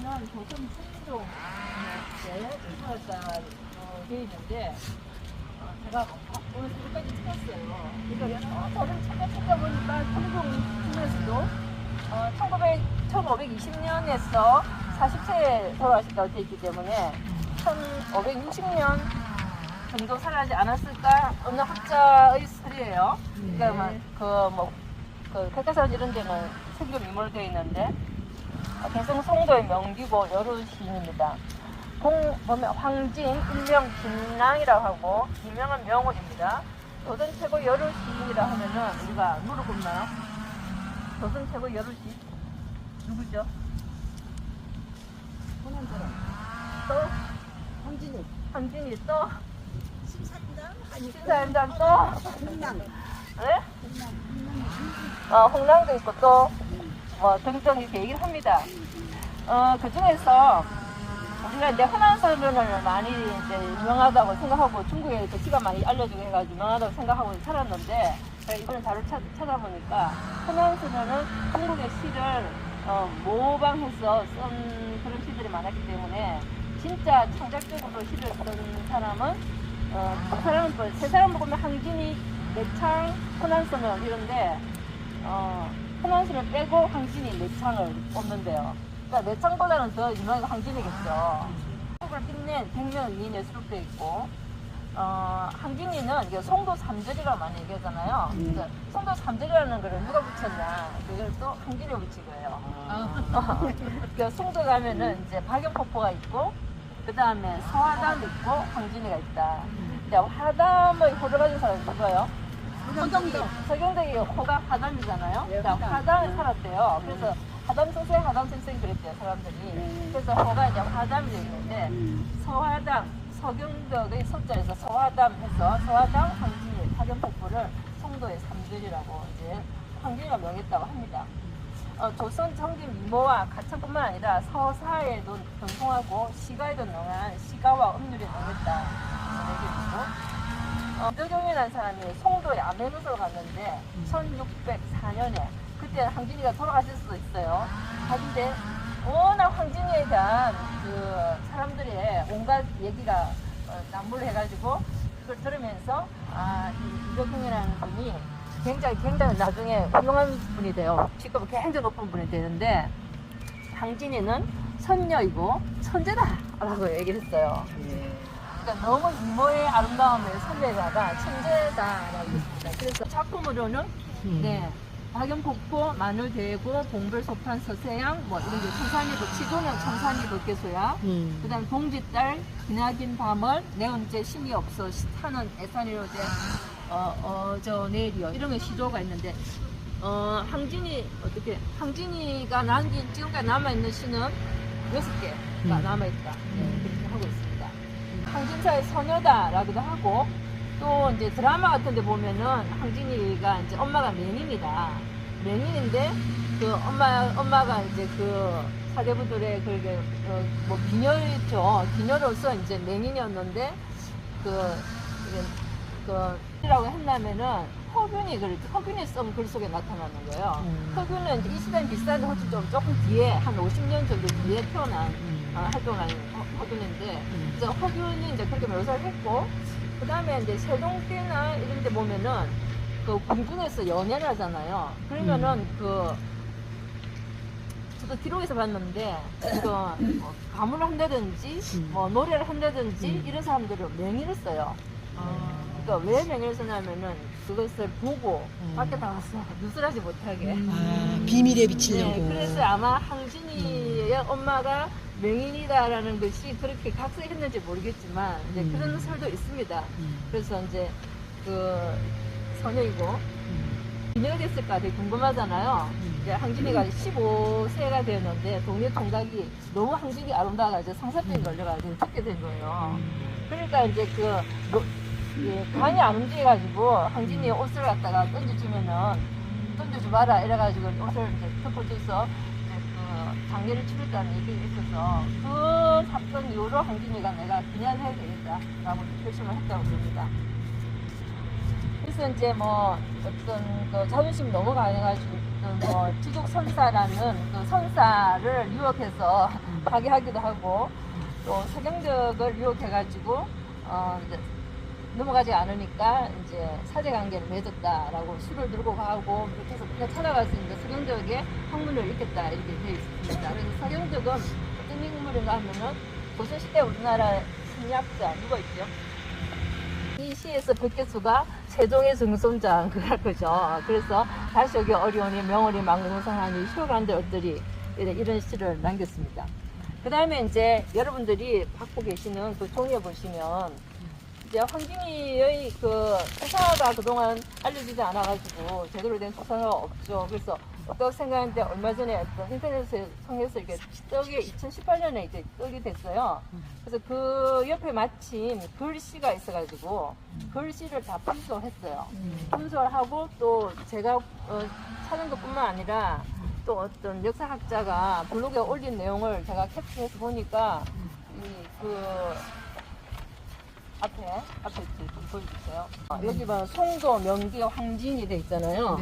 여기는 조선 충종 때 인사가 되어 있는데 제가 오늘 새벽까지 찾았어요. 그러니까 저를 찾아보니까 충종 중에서도 1520년에서 40세에 돌아가셨다고 되어 있기 때문에 1560년 정도 살아지 않았을까 어느 학자의 설이에요. 그러니까 백화산 이런 데는 생겨 미몰되어 있는데 개성 송도의 명기고 여루 시인입니다. 보면 황진, 일명 김낭이라고 하고 유명한 명언입니다. 조선 최고 여루 시인이라 하면은 우리가 물어보나요? 조선 최고 여루 시 누구죠? 보는 사람. 또 황진이. 황진이 또 신사임당? 아니, 신사임당 또 홍랑. 네? 홍랑도 있고 또 등등 이렇게 얘기를 합니다. 그 중에서 우리가 이제 호남선언을 많이 이제 유명하다고 생각하고 중국에 그 시가 많이 알려지고 해가지고 유명하다고 생각하고 살았는데 제가 이번에 자료 찾아보니까 호남선언은 한국의 시를 모방해서 쓴 그런 시들이 많았기 때문에 진짜 창작적으로 시를 쓴 사람은 그 사람은 뭐 세 사람 보면 항진이, 내창, 호남선언 이런데 호남선을 빼고 항진이, 내창을 뽑는데요. 그러니까 내창보다는 더 유명한 항진이겠죠. 한국을 빛낸 백년위인에 수록되어 있고 항진이는 송도 삼절이라고 많이 얘기하잖아요. 그러니까 송도 삼절이라는 걸 누가 붙였냐? 그걸 또 항진이 붙인 거예요. 그러니까 송도 가면은 이제 박연폭포가 있고 그 다음에 서화담 있고 항진이가 있다. 근데 화담의 호를 가진 사람이 누가요? 서경덕이 호가 화담이잖아요. 그러니까 화담에 살았대요. 그래서 화담 선생이 그랬대요, 사람들이. 그래서 호가 이제 화담이 되어 있는데 서화담, 서경덕의 서자에서 서화담 해서 서화담, 황진이, 박연폭포를 송도의 삼들이라고 이제 황진이가 명했다고 합니다. 조선 정기 미모와 가창뿐만 아니라 서사에도 등통하고 시가에도 능한 시가와 음률에 능했다 얘기했고 이덕용이라는 사람이 송도에 암행으로 갔는데 1604년에 그때 황진이가 돌아가실 수도 있어요. 하는데 워낙 황진이에 대한 그 사람들의 온갖 얘기가 난무해가지고 그걸 들으면서 이 이덕용이라는 분이 굉장히 나중에 훌륭한 분이 돼요. 직급이 굉장히 높은 분이 되는데 황진이는 선녀이고 천재다라고 얘기를 했어요. 그러니까 너무 이모의 아름다움을 선배다가 천재다라고 했습니다. 그래서 작품으로는 박연폭포, 마늘대고, 봉별소판, 서세양 뭐 이런 게 천산이도 치동형 천산이도 개소야. 그다음에 봉지딸, 기나긴 밤을 내 언제 심이 없어 타는 애산이로제 어저 내리요 이런 게 시조가 있는데 항진이가 남긴 지금까지 남아있는 시는 6개가 남아있다. 그렇게 하고 있습니다. 항진사의 소녀다라고도 하고 또 이제 드라마 같은 데 보면은 항진이가 이제 엄마가 맹인이다. 맹인인데 그 엄마가 이제 그 사대부들의 그게 뭐 비녀죠. 비녀로서 이제 맹인이었는데 이라고 했냐면은 허균이 쓴 글 속에 나타나는 거예요. 허균은 이제 이 시대는 비슷한데 훨씬 조금 뒤에 한 50년 정도 뒤에 태어난 활동한 허균인데 이제 허균이 이제 그렇게 묘사를 했고 그 다음에 이제 세종 때나 이런 데 보면은 그 궁중에서 연애를 하잖아요. 그러면은 저도 기록에서 봤는데 가문을 한다든지 뭐 노래를 한다든지 이런 사람들은 명의를 써요. 그러니까 왜 명예를 쓰냐면은 그것을 보고 밖에 나가서 누설하지 못하게 비밀에 비치려고. 네, 그래서 아마 항진이의 엄마가 명인이다라는 것이 그렇게 각색했는지 모르겠지만 이제 그런 설도 있습니다. 그래서 이제 그 소녀이고 비녀가 됐을까 되게 궁금하잖아요. 이제 항진이가 15세가 되었는데 동네 총각이 너무 항진이 아름다워가지고 상사병이 걸려가지고 죽게 된 거예요. 그러니까 이제 간이 안 움직여가지고 항진이 옷을 갖다가 던져주봐라 이래가지고 옷을 이제 덮어줘서 장례를 치렀다는 얘기가 있어서 그 사건 이후로 항진이가 내가 그냥 해야 되겠다라고 결심을 했다고 그럽니다. 그래서 이제 뭐 어떤 그 자존심이 넘어가가지고 뭐 지족선사라는 그 선사를 유혹해서 파괴하기도 하고 또 서경적을 유혹해가지고 이제 넘어가지 않으니까 이제 사제관계를 맺었다라고 수를 들고 가고 그렇게 해서 그냥 찾아가서 이제 서경적의 학문을 읽겠다 이렇게 되어 있습니다. 그래서 서경적은 어떤 인물인가 하면은 조선시대 우리나라 심리학자 누가 있죠? 이 시에서 백개수가 세종의 정손자 그럴 거죠. 그래서 다시 여기 어려우니 명월이 망공성하니 쉬어가는 것들이 이런 시를 남겼습니다. 그 다음에 이제 여러분들이 갖고 계시는 그 종이에 보시면 이제 황진이의 그 초상화가 그동안 알려지지 않아가지고 제대로 된 초상화가 없죠. 그래서 어떻게 생각하는데 얼마 전에 어떤 인터넷에 통해서 이렇게 떡이 2018년에 이제 떡이 됐어요. 그래서 그 옆에 마침 글씨가 있어가지고 글씨를 다 분석했어요. 분석하고 또 제가 찾은 것뿐만 아니라 또 어떤 역사학자가 블로그에 올린 내용을 제가 캡처해서 보니까 앞에 좀 보여주세요. 여기 봐 송도, 명기, 황진이 돼 있잖아요.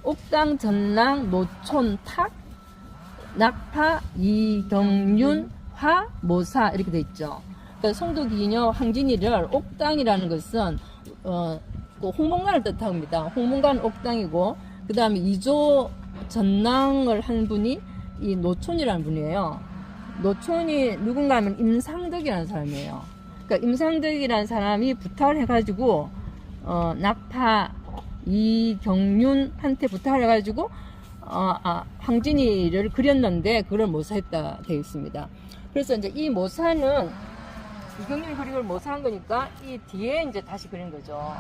옥당, 전랑, 노촌, 탁, 낙파, 이경윤, 화, 모사 이렇게 돼 있죠. 그러니까 송도, 기녀, 황진이를 옥당이라는 것은 그 홍문관을 뜻합니다. 홍문관 옥당이고 그 다음에 이조 전랑을 한 분이 이 노촌이라는 분이에요. 노촌이 누군가 하면 임상덕이라는 사람이에요. 그러니까 임상덕이라는 사람이 부탁을 해가지고 낙파 이경윤한테 부탁을 해가지고 황진이를 그렸는데 그걸 모사했다 되어 있습니다. 그래서 이제 이 모사는 이경윤이 그린 걸 모사한 거니까 이 뒤에 이제 다시 그린 거죠.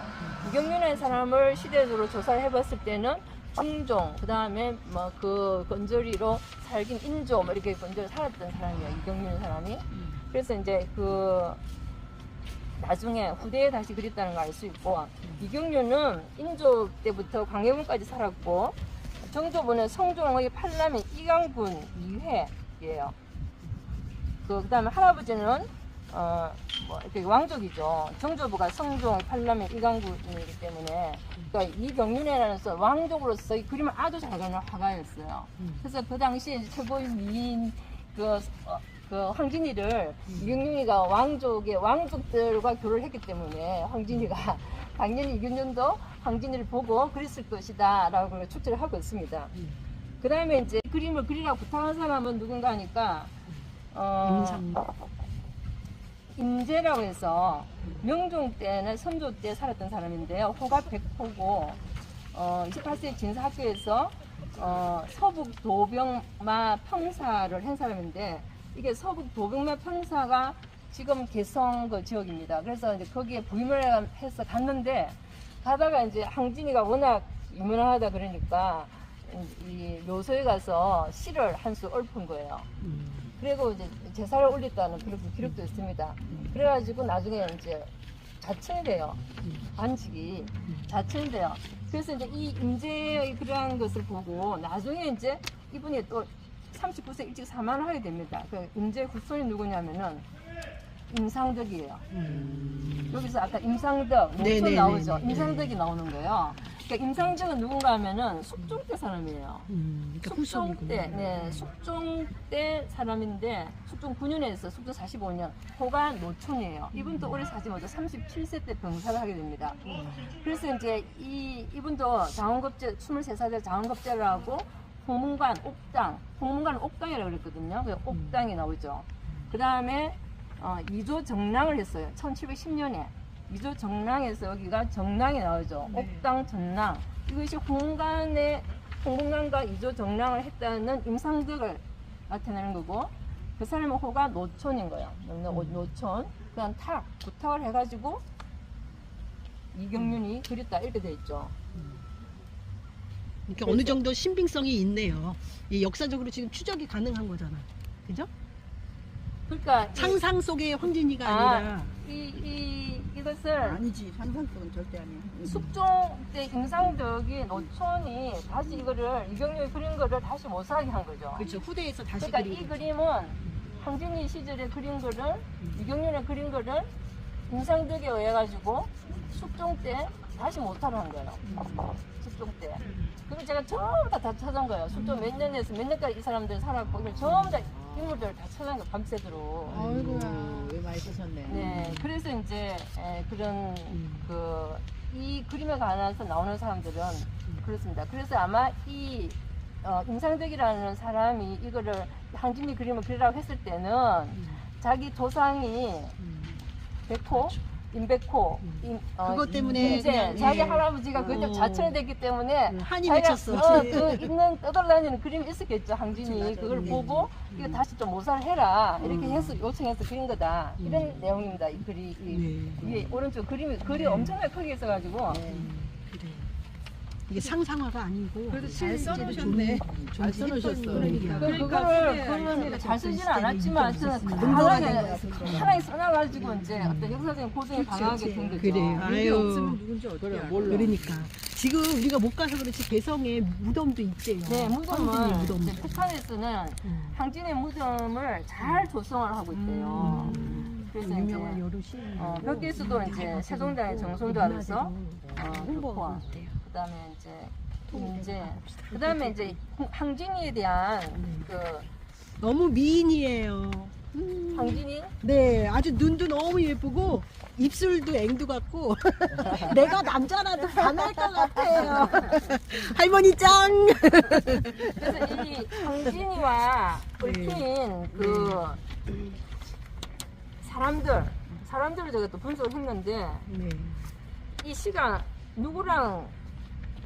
이경윤이라는 사람을 시대적으로 조사를 해봤을 때는 중종, 그 다음에 뭐 그 건조리로 살긴 인조, 뭐 이렇게 건조리 살았던 사람이에요. 이경윤 사람이. 그래서 이제 그 나중에 후대에 다시 그렸다는 걸 알 수 있고, 이경윤은 인조 때부터 광해군까지 살았고, 정조부는 성종의 팔남의 이강군 2회예요. 그 다음에 할아버지는 뭐 이렇게 왕족이죠. 정조부가 성종의 팔남의 이강군이기 때문에, 그러니까 이경윤이라는 왕족으로서 이 그림을 아주 잘 그리는 화가였어요. 그래서 그 당시에 최고의 미인 그 황진이를 이경윤이가 왕족의 왕족들과 교류를 했기 때문에 황진이가 당연히 이경윤도 황진이를 보고 그랬을 것이다 라고 추측을 하고 있습니다. 그 다음에 이제 그림을 그리라고 부탁한 사람은 누군가 하니까 임제라고 해서 명종 때는 선조 때 살았던 사람인데요. 호가 백호고 28세 진사학교에서 서북 도병마 평사를 한 사람인데, 이게 서북 도병마 평사가 지금 개성 그 지역입니다. 그래서 이제 거기에 부임을 해서 갔는데, 가다가 이제 황진이가 워낙 유명하다 그러니까 이 묘소에 가서 시를 한 수 읊은 거예요. 그리고 이제 제사를 올렸다는 그런 기록도 있습니다. 그래가지고 나중에 이제 자천이 돼요. 관직이 자천이 돼요. 그래서 이제 이 임제의 그러한 것을 보고 나중에 이제 이분이 또 39세 일찍 사망을 하게 됩니다. 그 임제 후손이 누구냐면은 임상덕이에요. 여기서 아까 임상덕, 노천 나오죠. 임상덕이 나오는 거예요. 그러니까 임상덕은 누군가 하면은 숙종 때 사람이에요. 숙종 때, 숙종 때 사람인데, 숙종 9년에서 숙종 45년, 호가 노촌이에요. 이분도 오래 사지 못해 37세 때 병사를 하게 됩니다. 그래서 이제 이분도 장원급제, 23살에 장원급제를 하고, 홍문관 옥당, 홍문관 옥당이라고 그랬거든요. 그 옥당이 나오죠. 그 다음에 이조 정랑을 했어요. 1710년에 이조 정랑에서 여기가 정랑이 나오죠. 옥당 전랑. 이것이 홍문관과 이조 정랑을 했다는 임상덕을 나타내는 거고, 그 사람의 호가 노촌인 거예요. 노촌. 그냥 부탁을 해가지고 이경윤이 그렸다 이렇게 돼 있죠. 그러니까 어느 정도 신빙성이 있네요. 이 역사적으로 지금 추적이 가능한 거잖아. 그죠? 그러니까 상상 속의 황진이가 아니라 이것을 아니지, 상상 속은 절대 아니야. 숙종 때 임상덕이 노촌이 다시 이거를 이경윤이 그린 거를 다시 모사하게 한 거죠. 그렇죠. 후대에서 다시 그러니까 그린 이 거죠. 그림은 황진이 시절에 그린 거를 이경윤이 그린 거를 임상덕에 의해 가지고 숙종 때 다시 모사를 한 거예요. 숙종 때. 그리고 제가 전부 다 찾은 거예요. 숙종 몇 년에서 몇 년까지 이 사람들이 살았고 이걸 전부 다 인물들 다 찾아간 거 밤새도록. 아이고야. 왜 많이 쓰셨네. 네, 그래서 이제 그런 이 그림에 관해서 나오는 사람들은 그렇습니다. 그래서 아마 이 임상덕이라는 사람이 이거를 항진이 그림을 그리라고 했을 때는 자기 조상이 백호, 임백호, 그것 때문에 이제 그냥, 자기 예. 할아버지가 그쪽 자천이 됐기 때문에 한이 자기가 맺혔어. 그 있는 떠돌아다니는 그림이 있었겠죠. 항진이 맞아. 그걸 네. 보고 이거 다시 좀 모사를 해라 이렇게 해서 요청해서 그린 거다 이런 내용입니다. 이 글이 네. 위에 오른쪽 글이 엄청나게 크게 있어가지고 그래. 이게 상상화가 아니고 그래도 잘 실제로 써놓으셨네. 좀 잘 써놓으셨어. 그러니까. 그거를 잘 쓰지는 않았지만 저는 하나에 써놔가지고 이제 어떤 역사적인 고증이 강하게 된 거죠. 그래요. 이게 아유. 없으면 누군지 어떻게 알아? 그러니까 지금 우리가 못 가서 그렇지 개성에 무덤도 있대요. 네, 무덤을 황진의 무덤도. 이제 북한에서는 항진의 무덤을 잘 조성을 하고 있대요. 그래서 이제 유명한 여러 시인. 벽계에서도 이제 세종대왕의 정성도 하면서 홍보하고 그렇고 있대요. 그다음에 그다음에 이제 항진이에 대한 그 너무 미인이에요. 항진이 네, 아주 눈도 너무 예쁘고 입술도 앵두 같고 내가 남자라도 반할 것 같아요. 할머니 짱. 그래서 이 항진이와 얽힌 그 사람들을 제가 또 분석을 했는데 네. 이 시가 누구랑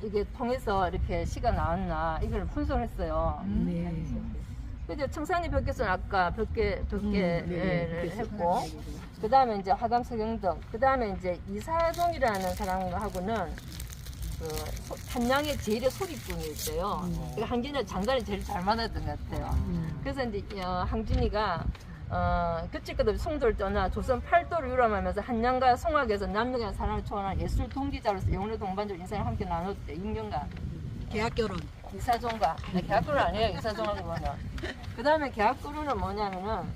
이게 통해서 이렇게 시가 나왔나 이걸 분석을 했어요. 네. 근데 청산리 벽계서는 아까 벽계를 네. 했고 그 다음에 이제 화담 서경덕 그 다음에 이제 이사종이라는 사람하고는 그 한양의 제일의 소리꾼이 있어요. 그 항진이와 장단이 제일 잘 맞았던 것 같아요. 그래서 이제 항진이가 끝일 것 없이 송도를 떠나 조선 팔도를 유람하면서 한양과 송악에서 남녀간 사랑을 초월한 예술 동기자로서 영혼의 동반적 인생을 함께 나눴대. 6년간 계약 결혼. 이사종과 계약교는 아니에요. 이사종하고 뭐냐. 그 다음에 계약교는 뭐냐면은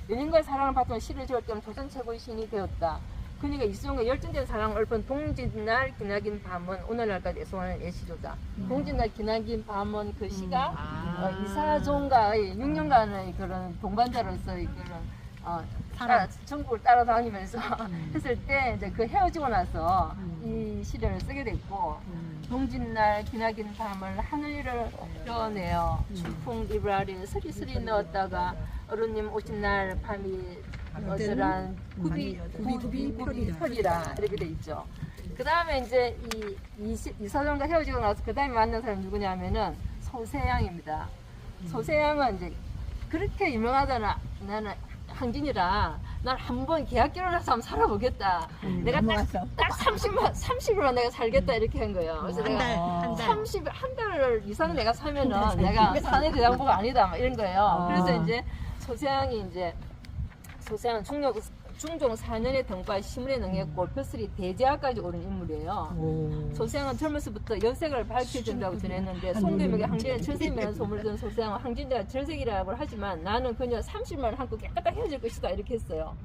연인과의 사랑을 바탕 시를 지을 때는 조선 최고의 신이 되었다. 그러니까 이수종과 열정된 사랑을 읊은 동짓날 기나긴 밤은 오늘날까지 애송하는 예시조다. 동짓날 기나긴 밤은 그 시가 이사종과의 6년간의 그런 동반자로서의 그런 전국을 따라다니면서 했을 때 이제 그 헤어지고 나서 이 시를 쓰게 됐고 동짓날 기나긴 밤을 하늘을 려내어 추풍 이불 아래 스리스리 넣었다가 어른님 오신 날 밤이 어쩌란 굽이 펴리라 이렇게 돼 있죠. 그 다음에 이제 이사정과 헤어지고 나서 그 다음에 만난 사람이 누구냐면은 소세양입니다. 소세양은 이제 그렇게 유명하잖아. 나는 항진이라 난 한번 계약 결혼해서 한번 살아보겠다. 내가 딱 30일만 내가 살겠다 이렇게 한 거예요. 그래서 내가 한 달. 한 달 이상 내가 살면은 내가 사내 대장부가 아니다 막 이런 거예요. 그래서 이제 소세양은 중종 4년에 등과 시문에 능했고 벼슬이 대제하까지 오른 인물이에요. 소세양은 젊어서부터 여색을 밝혀준다고 전했는데 송대목의 항진의 절색이라는 소문을 든 소세양은 항진대가 절색이라고 하지만 나는 그녀 30만 한고 깨끗하게 헤어질 것이다 이렇게 했어요.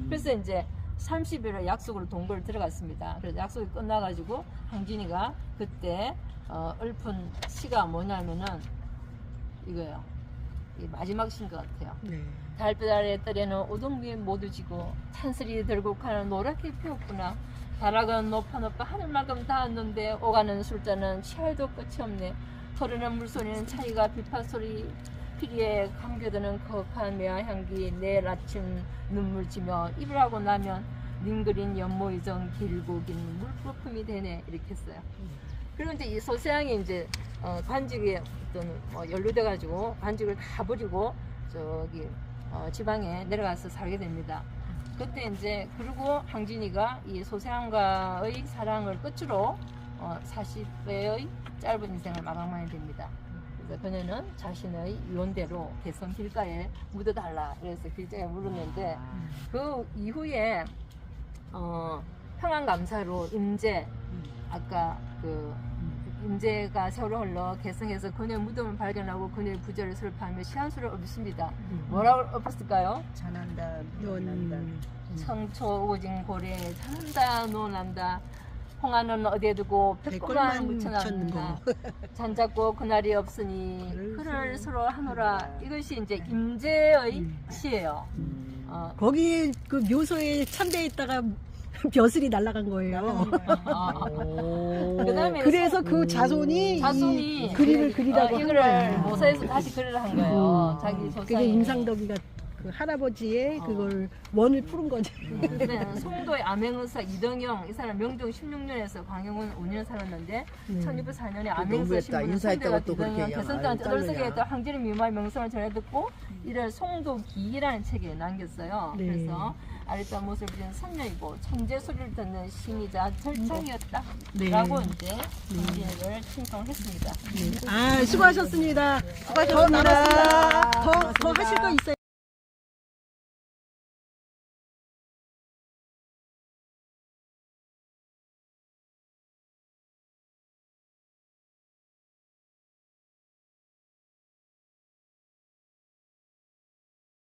그래서 이제 30일을 약속으로 동거를 들어갔습니다. 그래서 약속이 끝나가지고 항진이가 그때 읊은 시가 뭐냐면은 이거예요. 이 마지막 시인 것 같아요. 네. 달빛 아래 떨에는 오동 위에 모두 지고 찬슬이 들고 가는 노랗게 피었구나. 다락은 높아 하늘만큼 닿았는데 오가는 술잔은 취할도 끝이 없네. 흐르는 물소리는 차이가 비파소리 피리에 감겨드는 거룩한 매화향기 내일 아침 눈물 지며 입을 하고 나면 닝그린 연모이정 길고 긴 물부품이 되네 이렇게 했어요. 그리고 이제 이 소세양이 이제 관직에 어떤 연루돼가지고 관직을 다 버리고 저기 지방에 내려가서 살게 됩니다. 그때 이제 그리고 항진이가 이 소세양과의 사랑을 끝으로 40회의 짧은 인생을 마감하게 됩니다. 그래서 그녀는 자신의 유언대로 개성 길가에 묻어달라 그래서 길가에 묻었는데 그 이후에 평안감사로 임제 아까 그 임제가 세월을 흘러 개성에서 그녀의 무덤을 발견하고 그녀의 부재를 설파하며 시한수를 읊습니다. 뭐라고 읊었을까요? 잘한다. 연. 청초 오진 고래 잘한다 논한다 홍안은 어디에 두고 백골만 백골만 묻혀놓는 묻혀놨나. 거. 잔잡고 그날이 없으니 그를 서로 하노라. 이것이 이제 임재의 시예요. 거기 그 묘소에 참배에 있다가 벼슬이 날아간 거예요. 그다음에 그래서 그 자손이 자손이 이 그림을 그리라고 한 이거를 거예요. 모사에서 다시 그리라 한 거예요. 자기 조상이. 그게 임상덕이가 그 할아버지의 그걸 원을 푸른 거죠. 그때는 송도의 암행의사 이덕영 이 사람 명종 16년에서 광영은 5년 살았는데 1204년에 암행의사 너무했다. 신분을 인사했다고 선대가 또 그렇게 이덕영 얘기하면 개선자한테 아유, 얼석에 딸내야. 했던 황제의 미모의 명성을 전해 듣고 이를 송도기라는 책에 남겼어요. 네. 그래서 아리따운 모습을 지닌 선녀이고 천재 소리를 듣는 신이자 절창이었다. 네. 라고 이제 정진을 신청했습니다. 아, 수고하셨습니다. 더 하실 거 있어요?